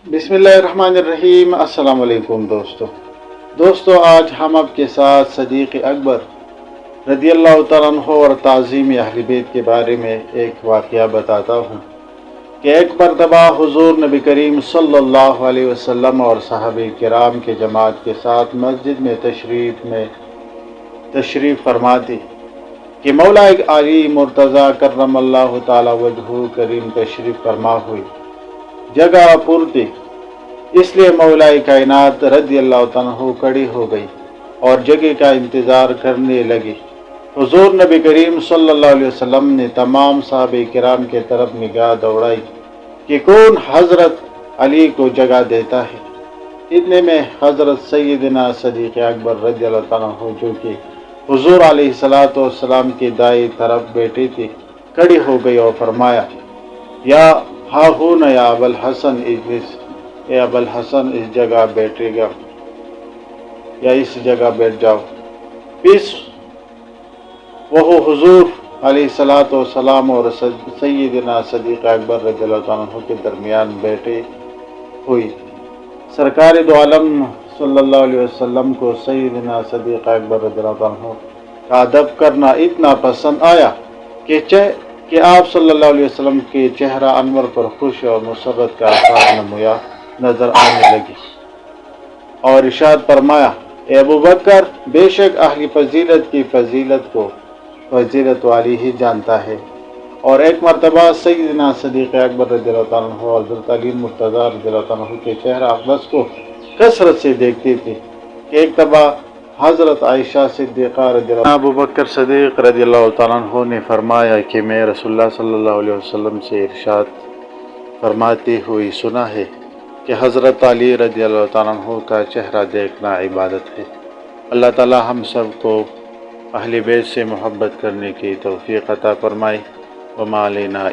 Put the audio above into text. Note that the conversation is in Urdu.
بسم اللہ الرحمن الرحیم۔ السلام علیکم دوستو آج ہم آپ کے ساتھ صدیق اکبر رضی اللہ تعالیٰ عنہ اور تعظیم اہل بیت کے بارے میں ایک واقعہ بتاتا ہوں کہ ایک مرتبہ حضور نبی کریم صلی اللہ علیہ وسلم اور صحابہ کرام کے جماعت کے ساتھ مسجد میں تشریف فرما تھی کہ مولا علی مرتضیٰ کرم اللہ تعالی وجہہ کریم تشریف فرما ہوئی جگہ پر تھی، اس لیے مولا کائنات رضی اللہ عنہ کھڑی ہو گئی اور جگہ کا انتظار کرنے لگی۔ حضور نبی کریم صلی اللہ علیہ وسلم نے تمام صحابہ کرام کے طرف نگاہ دوڑائی کہ کون حضرت علی کو جگہ دیتا ہے۔ اتنے میں حضرت سیدنا صدیق اکبر رضی اللہ عنہ جو کہ حضور علیہ السلام کے دائیں طرف بیٹھی تھی کھڑی ہو گئی اور فرمایا، یا ہاہون یا ابو الحسن اجلس، اے ابو الحسن اس جگہ بیٹھے گا یا اس جگہ بیٹھ جاؤ۔ پس وہ حضور علیہ السلام اور سیدنا صدیق اکبر رضی اللہ عنہ کے درمیان بیٹھے ہوئی۔ سرکار دو عالم صلی اللہ علیہ وسلم کو سیدنا صدیق اکبر رضی اللہ عنہ کا ادب کرنا اتنا پسند آیا کہ آپ صلی اللہ علیہ وسلم کے چہرہ انور پر خوشی اور مسرت کا اثر نمایاں نظر آنے لگی اور ارشاد فرمایا، اے ابو بکر، بے شک اہل فضیلت کی فضیلت کو فضیلت والی ہی جانتا ہے۔ اور ایک مرتبہ سیدنا صدیق اکبر رضی اللہ عنہ اور حضرت علی مرتضیٰ رضی اللہ عنہ کے چہرہ اقدس کو کثرت سے دیکھتی تھی کہ ایک دفعہ حضرت عائشہ صدیقہ رضی اللہ عنہ ابو بکر صدیق رضی اللہ عنہ نے فرمایا کہ میں رسول اللہ صلی اللہ علیہ وسلم سے ارشاد فرماتے ہوئی سنا ہے کہ حضرت علی رضی اللہ عنہ کا چہرہ دیکھنا عبادت ہے۔ اللہ تعالی ہم سب کو اہل بیت سے محبت کرنے کی توفیق عطا فرمائے۔ وما علینا